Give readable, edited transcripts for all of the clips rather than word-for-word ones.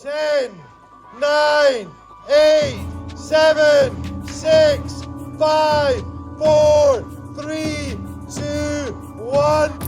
10, 9, 8, 7, 6, 5, 4, 3, 2, 1.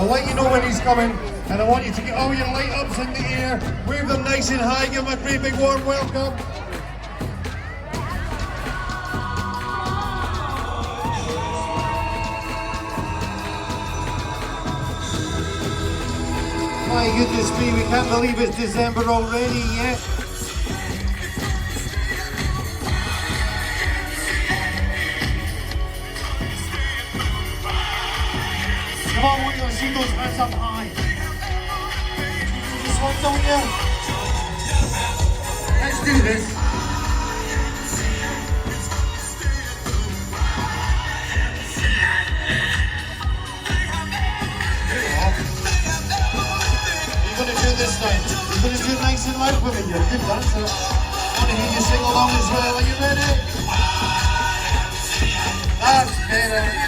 I'll let you know when he's coming, and I want you to get all your light ups in the air, wave them nice and high, give him a great big warm welcome. My goodness me, we can't believe it's December already yet. Come on, I want you to see those hands up high. This one, don't you? Let's do this. You're going to do this now. You're going to do it nice and loud for me. You're a good dancer. I want to hear you sing along as well. Are you ready? That's better.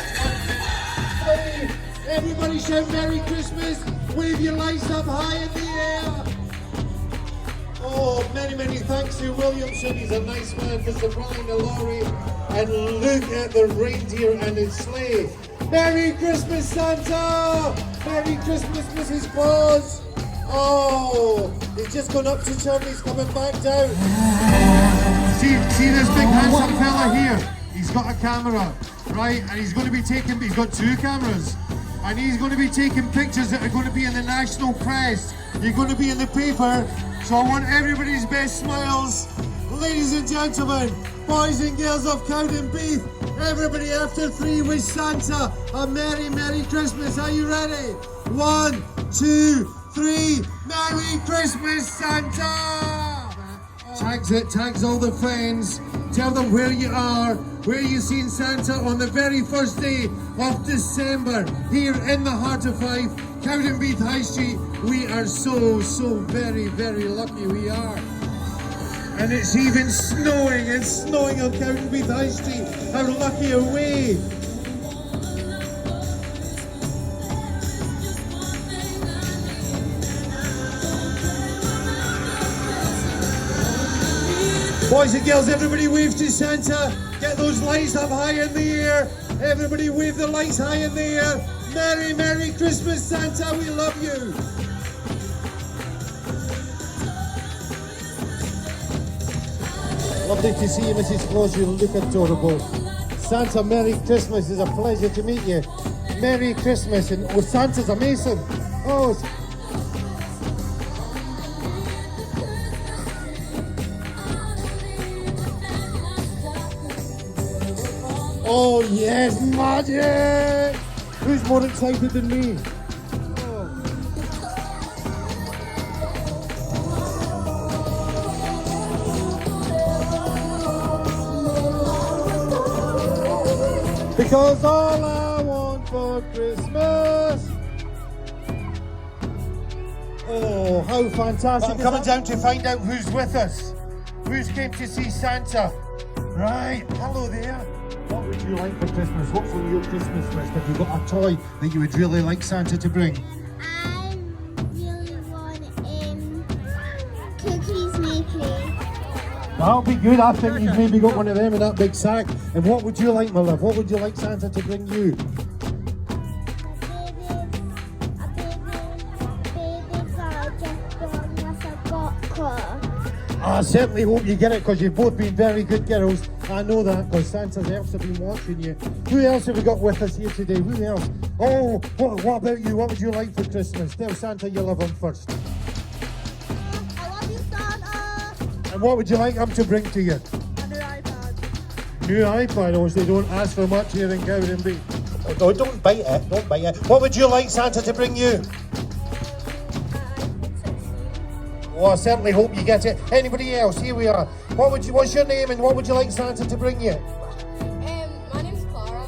Everybody shout Merry Christmas, wave your lights up high in the air. Oh, many thanks to Williamson, he's a nice man for supplying the lorry. And look at the reindeer and his sleigh. Merry Christmas, Santa! Merry Christmas, Mrs. Claus! Oh, he's just gone up to town, he's coming back down. See this big handsome fella here? He's got a camera, right? And he's going to be taking, he's got two cameras. And he's going to be taking pictures that are going to be in the national press. You're going to be in the paper. So I want everybody's best smiles. Ladies and gentlemen, boys and girls of Cowdenbeath, everybody after 3 wish Santa a Merry Christmas. Are you ready? 1, 2, 3. Merry Christmas, Santa! Tags it, tags all the friends. Tell them where you are, where you seen Santa on the very first day of December, here in the heart of Fife, Cowdenbeath High Street. We are so very lucky we are. And it's even snowing, it's snowing on Cowdenbeath High Street. How lucky are we? Boys and girls, everybody wave to Santa. Get those lights up high in the air. Everybody wave the lights high in the air. Merry Christmas, Santa. We love you. Lovely to see you, Mrs. Claus. You look adorable. Santa, Merry Christmas. It's a pleasure to meet you. Merry Christmas. And oh, Santa's amazing. Oh, oh yes, magic! Who's more excited than me? Because all I want for Christmas. Oh, how fantastic. I'm coming down to find out who's with us. Who's came to see Santa. Right, hello there. What would you like for Christmas? What's on your Christmas list? Have you got a toy that you would really like Santa to bring? I really want cookies making. That'll be good. I think you've maybe got one of them in that big sack. And what would you like, my love? What would you like Santa to bring you? I certainly hope you get it because you've both been very good girls. I know that because Santa's elves have been watching you. Who else have we got with us here today? Who else? Oh, what about you? What would you like for Christmas? Tell Santa you love him first. I love you, Santa. And what would you like him to bring to you? A new iPad. New iPad, or they don't ask for much here in Cowdenbeath. Oh, no, don't bite it, don't bite it. What would you like Santa to bring you? Well, I certainly hope you get it. Anybody else? Here we are. What's your name and what would you like Santa to bring you? My name's Clara.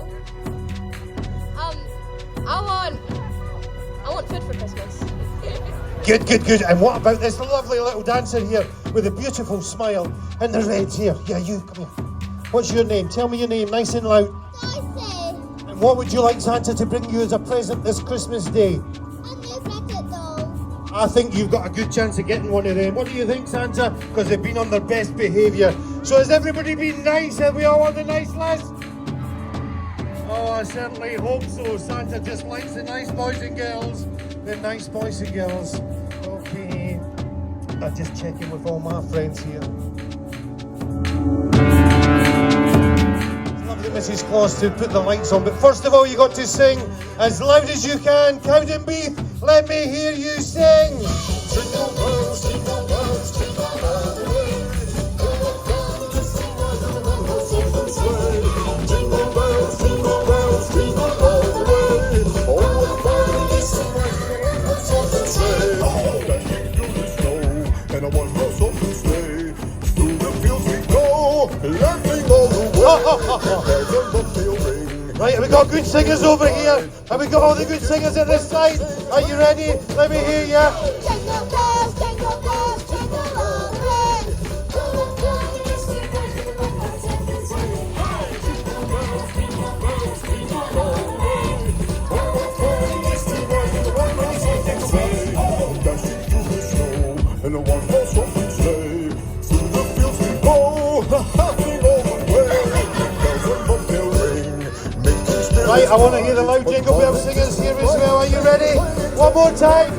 I want food for Christmas. Good. And what about this lovely little dancer here with a beautiful smile and the red hair? Yeah, you, come here. What's your name? Tell me your name, nice and loud. Daisy. And what would you like Santa to bring you as a present this Christmas Day? A new cricket doll. I think you've got a good chance of getting one of them. What do you think, Santa? Because they've been on their best behaviour. So has everybody been nice? Have we all on the nice list? Oh, I certainly hope so. Santa just likes the nice boys and girls. The nice boys and girls. Okay. I'm just checking with all my friends here. It's lovely, Mrs. Claus, to put the lights on. But first of all, you got to sing as loud as you can. Cowdenbeath, let me hear you sing. Jingle bells, jingle bells, jingle all the way. Jingle bells, jingle bells, jingle all the way. Oh, what fun it is to ride in a open sleigh. Dashing through the snow in a one-horse open sleigh. Through the fields we go, laughing all the way. Bells on the field ring. Right, have we got good singers over here? Have we got all the good singers at this side? Are you ready? Let me hear you. Jingle bells, jingle bells, jingle all the way. Dashing through the snow in a one-horse open sleigh. Through the fields we go, laughing all the way. Bells on bobtail ring, making spirits Right, I want to hear the loud jingle bell singers here as well. Are you ready? One more time.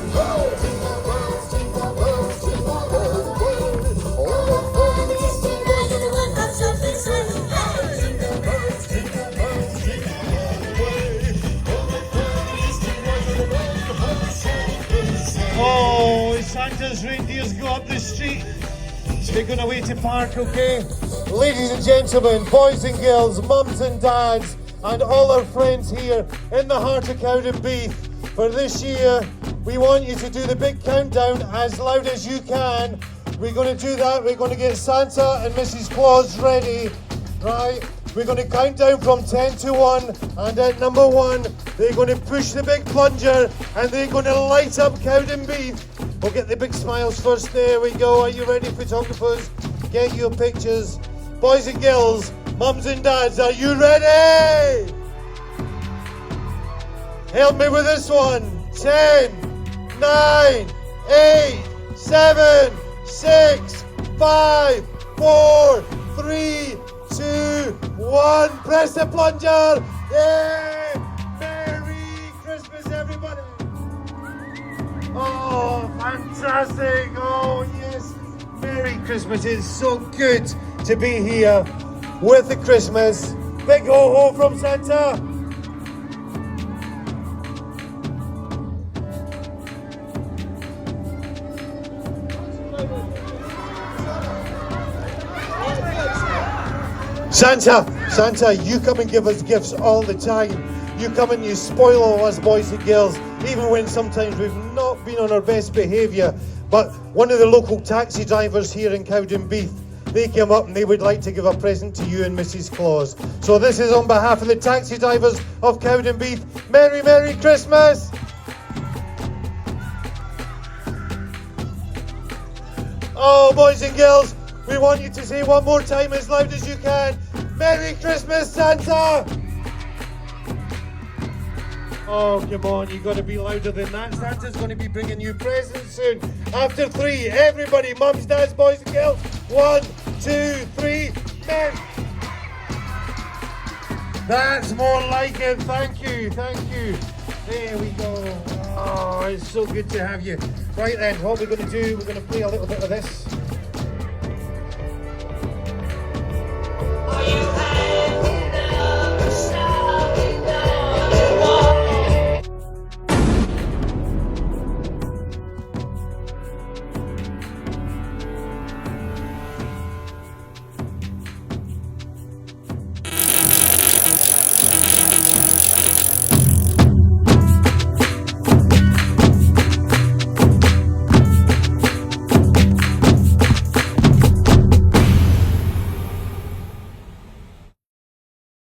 Oh, Santa's reindeers go up the street. They're going away to park, okay? Ladies and gentlemen, boys and girls, mums and dads, and all our friends here in the heart of Cowdenbeath. For this year, we want you to do the big countdown as loud as you can. We're going to do that. We're going to get Santa and Mrs. Claus ready, right? We're going to count down from 10 to 1, and at number 1, they're going to push the big plunger, and they're going to light up Cowdenbeath. We'll get the big smiles first. There we go. Are you ready, photographers? Get your pictures. Boys and girls, mums and dads, are you ready? Help me with this one. 10, 9, 8, 7, 6, 5, 4, 3, 2, 1. Press the plunger. Yay! Merry Christmas, everybody. Oh, fantastic. Oh, yes. Merry Christmas. It's so good to be here with the Christmas. Big ho-ho from Santa. Santa, you come and give us gifts all the time. You come and you spoil all us boys and girls, even when sometimes we've not been on our best behaviour. But one of the local taxi drivers here in Cowdenbeath, they came up and they would like to give a present to you and Mrs. Claus. So this is on behalf of the taxi drivers of Cowdenbeath. Merry, Merry Christmas! Oh, boys and girls, we want you to say one more time as loud as you can. Merry Christmas, Santa! Oh, come on, you got to be louder than that. Santa's going to be bringing you presents soon. After 3, everybody, mums, dads, boys and girls. 1, 2, 3, men. That's more like it. Thank you. There we go. Oh, it's so good to have you. Right then, what we're going to do, we're going to play a little bit of this.